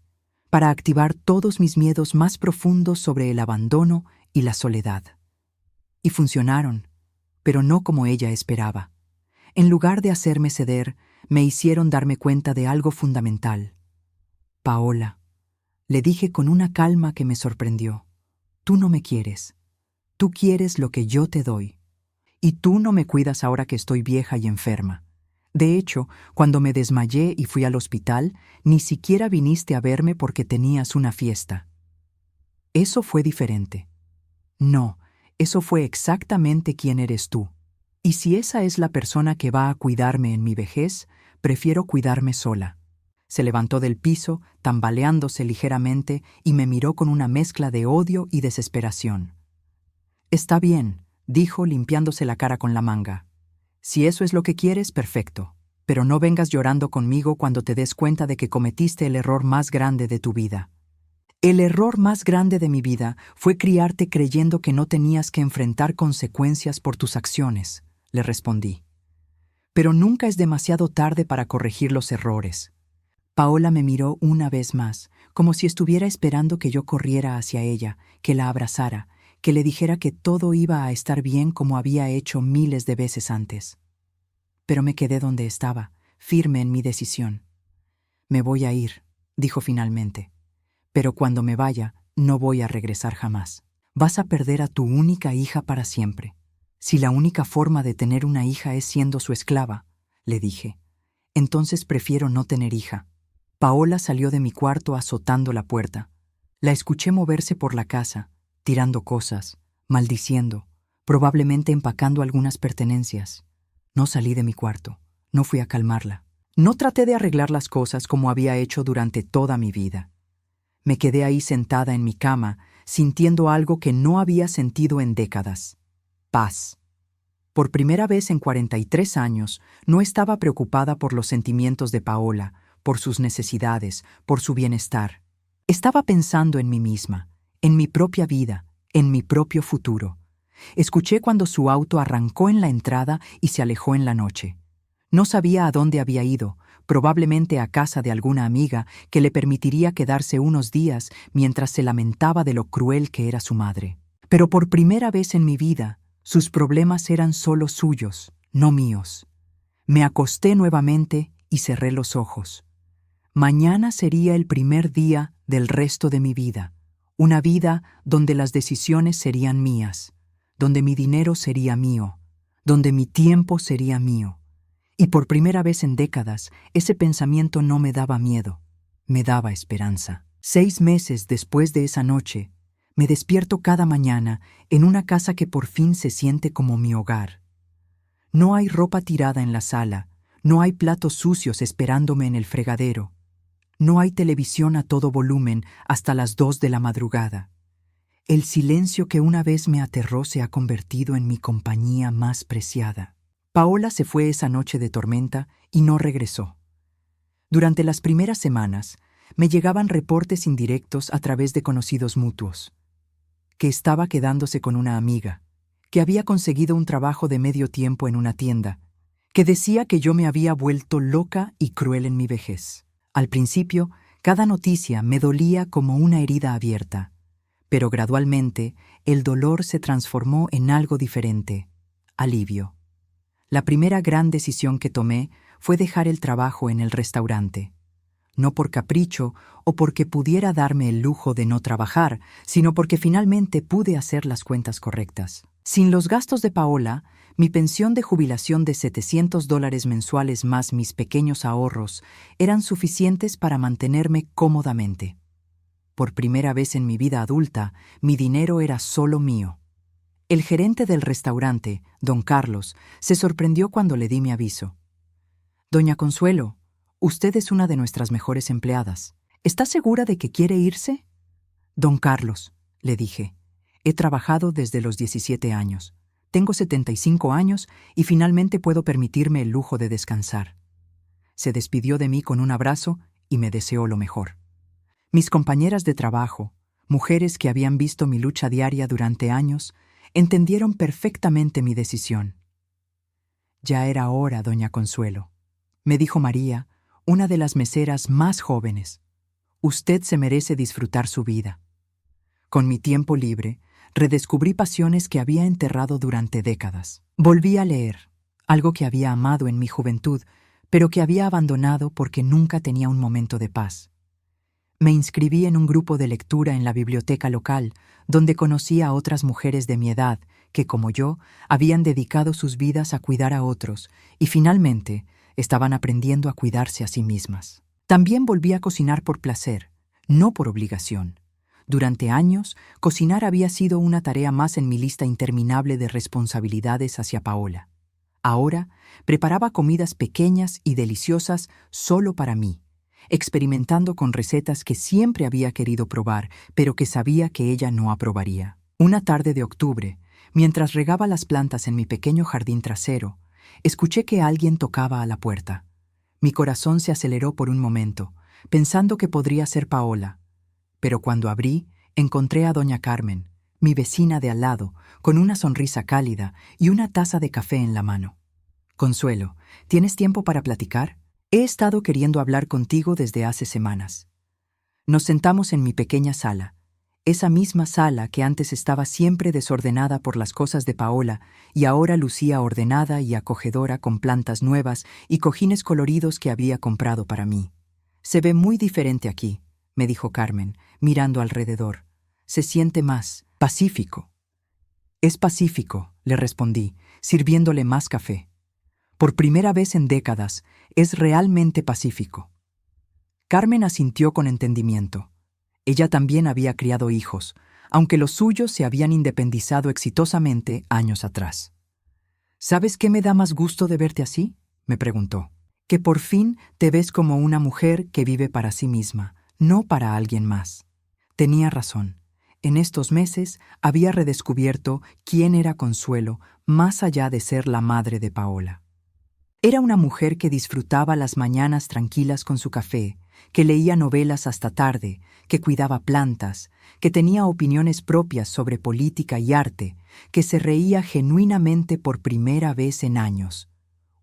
para activar todos mis miedos más profundos sobre el abandono y la soledad. Y funcionaron, pero no como ella esperaba. En lugar de hacerme ceder, me hicieron darme cuenta de algo fundamental. «Paola», le dije con una calma que me sorprendió, «tú no me quieres. Tú quieres lo que yo te doy. Y tú no me cuidas ahora que estoy vieja y enferma. De hecho, cuando me desmayé y fui al hospital, ni siquiera viniste a verme porque tenías una fiesta. Eso fue diferente. No, eso fue exactamente quién eres tú. Y si esa es la persona que va a cuidarme en mi vejez, prefiero cuidarme sola». Se levantó del piso, tambaleándose ligeramente, y me miró con una mezcla de odio y desesperación. «Está bien», dijo limpiándose la cara con la manga. «Si eso es lo que quieres, perfecto. Pero no vengas llorando conmigo cuando te des cuenta de que cometiste el error más grande de tu vida». «El error más grande de mi vida fue criarte creyendo que no tenías que enfrentar consecuencias por tus acciones», le respondí. «Pero nunca es demasiado tarde para corregir los errores». Paola me miró una vez más, como si estuviera esperando que yo corriera hacia ella, que la abrazara, que le dijera que todo iba a estar bien como había hecho miles de veces antes. Pero me quedé donde estaba, firme en mi decisión. «Me voy a ir», dijo finalmente. «Pero cuando me vaya, no voy a regresar jamás. Vas a perder a tu única hija para siempre. Si la única forma de tener una hija es siendo su esclava», le dije, «entonces prefiero no tener hija». Paola salió de mi cuarto azotando la puerta. La escuché moverse por la casa, tirando cosas, maldiciendo, probablemente empacando algunas pertenencias. No salí de mi cuarto, no fui a calmarla. No traté de arreglar las cosas como había hecho durante toda mi vida. Me quedé ahí sentada en mi cama, sintiendo algo que no había sentido en décadas: paz. Por primera vez en 43 años, no estaba preocupada por los sentimientos de Paola, por sus necesidades, por su bienestar. Estaba pensando en mí misma, en mi propia vida, en mi propio futuro. Escuché cuando su auto arrancó en la entrada y se alejó en la noche. No sabía a dónde había ido, probablemente a casa de alguna amiga que le permitiría quedarse unos días mientras se lamentaba de lo cruel que era su madre. Pero por primera vez en mi vida, sus problemas eran solo suyos, no míos. Me acosté nuevamente y cerré los ojos. Mañana sería el primer día del resto de mi vida, una vida donde las decisiones serían mías, donde mi dinero sería mío, donde mi tiempo sería mío. Y por primera vez en décadas, ese pensamiento no me daba miedo, me daba esperanza. 6 meses después de esa noche, me despierto cada mañana en una casa que por fin se siente como mi hogar. No hay ropa tirada en la sala, no hay platos sucios esperándome en el fregadero, no hay televisión a todo volumen hasta las 2 de la madrugada. El silencio que una vez me aterró se ha convertido en mi compañía más preciada. Paola se fue esa noche de tormenta y no regresó. Durante las primeras semanas, me llegaban reportes indirectos a través de conocidos mutuos: que estaba quedándose con una amiga, que había conseguido un trabajo de medio tiempo en una tienda, que decía que yo me había vuelto loca y cruel en mi vejez. Al principio, cada noticia me dolía como una herida abierta, pero gradualmente el dolor se transformó en algo diferente: alivio. La primera gran decisión que tomé fue dejar el trabajo en el restaurante. No por capricho o porque pudiera darme el lujo de no trabajar, sino porque finalmente pude hacer las cuentas correctas. Sin los gastos de Paola, mi pensión de jubilación de $700 mensuales más mis pequeños ahorros eran suficientes para mantenerme cómodamente. Por primera vez en mi vida adulta, mi dinero era solo mío. El gerente del restaurante, don Carlos, se sorprendió cuando le di mi aviso. «Doña Consuelo, usted es una de nuestras mejores empleadas. ¿Está segura de que quiere irse?» «Don Carlos», le dije, «he trabajado desde los 17 años. Tengo 75 años y finalmente puedo permitirme el lujo de descansar». Se despidió de mí con un abrazo y me deseó lo mejor. Mis compañeras de trabajo, mujeres que habían visto mi lucha diaria durante años, entendieron perfectamente mi decisión. «Ya era hora, doña Consuelo», me dijo María, una de las meseras más jóvenes. «Usted se merece disfrutar su vida». Con mi tiempo libre, redescubrí pasiones que había enterrado durante décadas. Volví a leer, algo que había amado en mi juventud, pero que había abandonado porque nunca tenía un momento de paz. Me inscribí en un grupo de lectura en la biblioteca local, donde conocí a otras mujeres de mi edad que, como yo, habían dedicado sus vidas a cuidar a otros y finalmente estaban aprendiendo a cuidarse a sí mismas. También volví a cocinar por placer, no por obligación. Durante años, cocinar había sido una tarea más en mi lista interminable de responsabilidades hacia Paola. Ahora, preparaba comidas pequeñas y deliciosas solo para mí, experimentando con recetas que siempre había querido probar, pero que sabía que ella no aprobaría. Una tarde de octubre, mientras regaba las plantas en mi pequeño jardín trasero, escuché que alguien tocaba a la puerta. Mi corazón se aceleró por un momento, pensando que podría ser Paola. Pero cuando abrí, encontré a doña Carmen, mi vecina de al lado, con una sonrisa cálida y una taza de café en la mano. «Consuelo, ¿tienes tiempo para platicar? He estado queriendo hablar contigo desde hace semanas». Nos sentamos en mi pequeña sala, esa misma sala que antes estaba siempre desordenada por las cosas de Paola y ahora lucía ordenada y acogedora con plantas nuevas y cojines coloridos que había comprado para mí. «Se ve muy diferente aquí», me dijo Carmen, mirando alrededor. «Se siente más pacífico». «Es pacífico», le respondí, sirviéndole más café. «Por primera vez en décadas, es realmente pacífico». Carmen asintió con entendimiento. Ella también había criado hijos, aunque los suyos se habían independizado exitosamente años atrás. ¿Sabes qué me da más gusto de verte así?, me preguntó. Que por fin te ves como una mujer que vive para sí misma, no para alguien más. Tenía razón. En estos meses había redescubierto quién era Consuelo más allá de ser la madre de Paola. Era una mujer que disfrutaba las mañanas tranquilas con su café, que leía novelas hasta tarde, que cuidaba plantas, que tenía opiniones propias sobre política y arte, que se reía genuinamente por primera vez en años.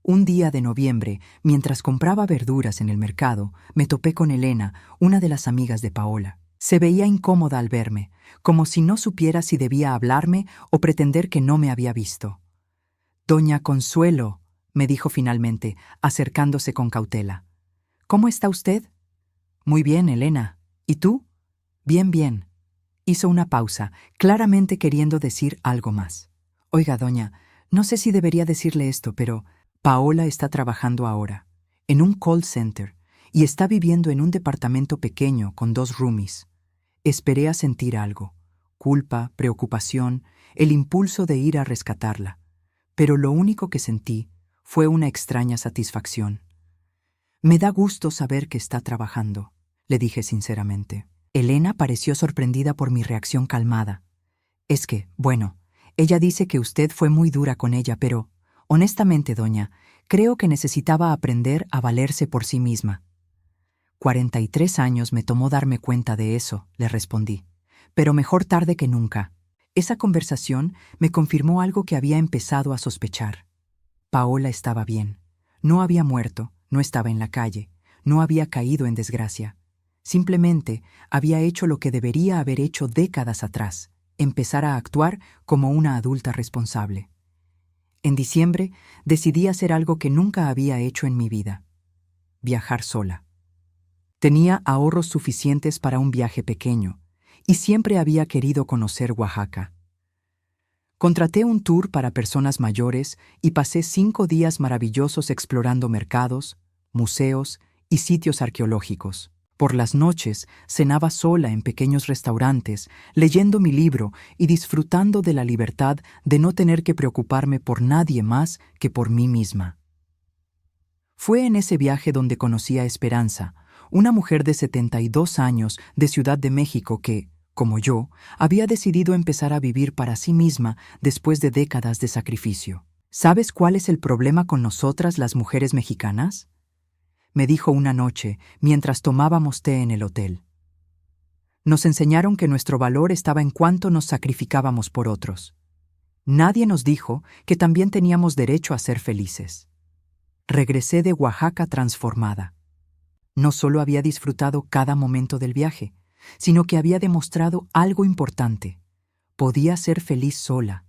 Un día de noviembre, mientras compraba verduras en el mercado, me topé con Elena, una de las amigas de Paola. Se veía incómoda al verme, como si no supiera si debía hablarme o pretender que no me había visto. «Doña Consuelo», me dijo finalmente, acercándose con cautela. «¿Cómo está usted?» «Muy bien, Elena. ¿Y tú?» «Bien, bien». Hizo una pausa, claramente queriendo decir algo más. «Oiga, doña, no sé si debería decirle esto, pero Paola está trabajando ahora, en un call center, y está viviendo en un departamento pequeño con 2 roomies. Esperé a sentir algo, culpa, preocupación, el impulso de ir a rescatarla, pero lo único que sentí fue una extraña satisfacción. «Me da gusto saber que está trabajando», le dije sinceramente. Elena pareció sorprendida por mi reacción calmada. «Es que, bueno, ella dice que usted fue muy dura con ella, pero, honestamente, doña, creo que necesitaba aprender a valerse por sí misma». 43 años me tomó darme cuenta de eso, le respondí. Pero mejor tarde que nunca. Esa conversación me confirmó algo que había empezado a sospechar. Paola estaba bien. No había muerto, no estaba en la calle, no había caído en desgracia. Simplemente había hecho lo que debería haber hecho décadas atrás, empezar a actuar como una adulta responsable. En diciembre decidí hacer algo que nunca había hecho en mi vida: viajar sola. Tenía ahorros suficientes para un viaje pequeño, y siempre había querido conocer Oaxaca. Contraté un tour para personas mayores y pasé 5 días maravillosos explorando mercados, museos y sitios arqueológicos. Por las noches cenaba sola en pequeños restaurantes, leyendo mi libro y disfrutando de la libertad de no tener que preocuparme por nadie más que por mí misma. Fue en ese viaje donde conocí a Esperanza, una mujer de 72 años de Ciudad de México que, como yo, había decidido empezar a vivir para sí misma después de décadas de sacrificio. ¿Sabes cuál es el problema con nosotras las mujeres mexicanas?, me dijo una noche mientras tomábamos té en el hotel. Nos enseñaron que nuestro valor estaba en cuánto nos sacrificábamos por otros. Nadie nos dijo que también teníamos derecho a ser felices. Regresé de Oaxaca transformada. No solo había disfrutado cada momento del viaje, sino que había demostrado algo importante. Podía ser feliz sola.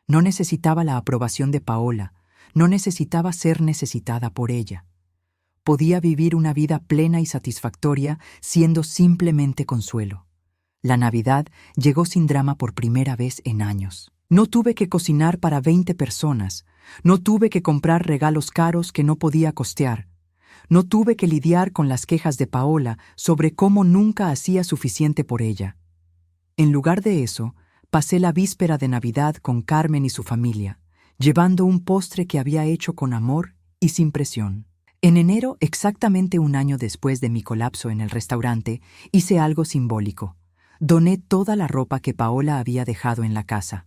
No necesitaba la aprobación de Paola, no necesitaba ser necesitada por ella. Podía vivir una vida plena y satisfactoria siendo simplemente Consuelo. La Navidad llegó sin drama por primera vez en años. No tuve que cocinar para 20 personas, no tuve que comprar regalos caros que no podía costear. No tuve que lidiar con las quejas de Paola sobre cómo nunca hacía suficiente por ella. En lugar de eso, pasé la víspera de Navidad con Carmen y su familia, llevando un postre que había hecho con amor y sin presión. En enero, exactamente un año después de mi colapso en el restaurante, hice algo simbólico. Doné toda la ropa que Paola había dejado en la casa.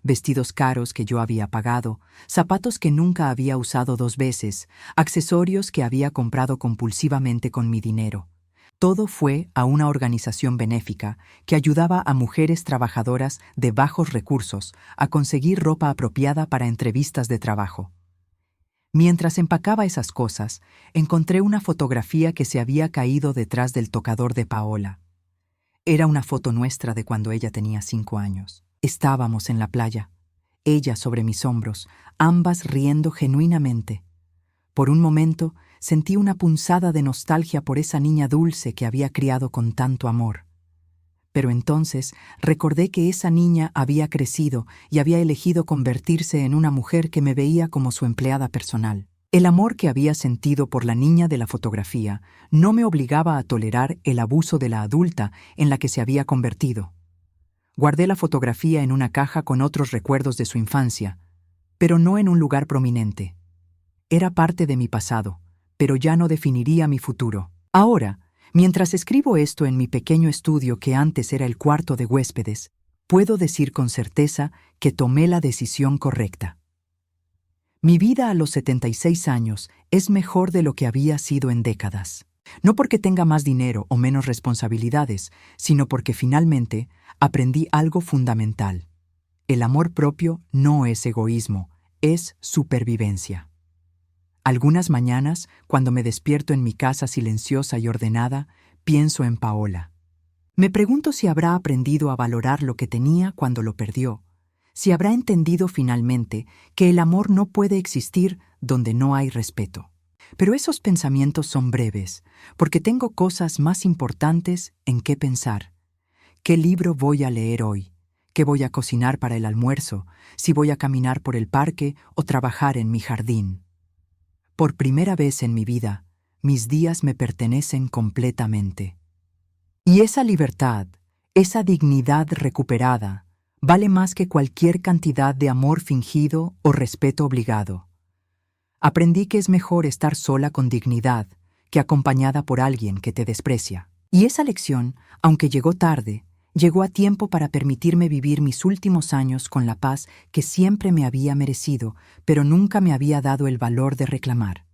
Vestidos caros que yo había pagado, zapatos que nunca había usado 2 veces, accesorios que había comprado compulsivamente con mi dinero. Todo fue a una organización benéfica que ayudaba a mujeres trabajadoras de bajos recursos a conseguir ropa apropiada para entrevistas de trabajo. Mientras empacaba esas cosas, encontré una fotografía que se había caído detrás del tocador de Paola. Era una foto nuestra de cuando ella tenía 5 años. Estábamos en la playa, ella sobre mis hombros, ambas riendo genuinamente. Por un momento sentí una punzada de nostalgia por esa niña dulce que había criado con tanto amor. Pero entonces recordé que esa niña había crecido y había elegido convertirse en una mujer que me veía como su empleada personal. El amor que había sentido por la niña de la fotografía no me obligaba a tolerar el abuso de la adulta en la que se había convertido. Guardé la fotografía en una caja con otros recuerdos de su infancia, pero no en un lugar prominente. Era parte de mi pasado, pero ya no definiría mi futuro. Ahora, mientras escribo esto en mi pequeño estudio que antes era el cuarto de huéspedes, puedo decir con certeza que tomé la decisión correcta. Mi vida a los 76 años es mejor de lo que había sido en décadas. No porque tenga más dinero o menos responsabilidades, sino porque finalmente aprendí algo fundamental. El amor propio no es egoísmo, es supervivencia. Algunas mañanas, cuando me despierto en mi casa silenciosa y ordenada, pienso en Paola. Me pregunto si habrá aprendido a valorar lo que tenía cuando lo perdió, si habrá entendido finalmente que el amor no puede existir donde no hay respeto. Pero esos pensamientos son breves, porque tengo cosas más importantes en qué pensar. ¿Qué libro voy a leer hoy? ¿Qué voy a cocinar para el almuerzo? ¿Si voy a caminar por el parque o trabajar en mi jardín? Por primera vez en mi vida, mis días me pertenecen completamente. Y esa libertad, esa dignidad recuperada, vale más que cualquier cantidad de amor fingido o respeto obligado. Aprendí que es mejor estar sola con dignidad que acompañada por alguien que te desprecia. Y esa lección, aunque llegó tarde, llegó a tiempo para permitirme vivir mis últimos años con la paz que siempre me había merecido, pero nunca me había dado el valor de reclamar.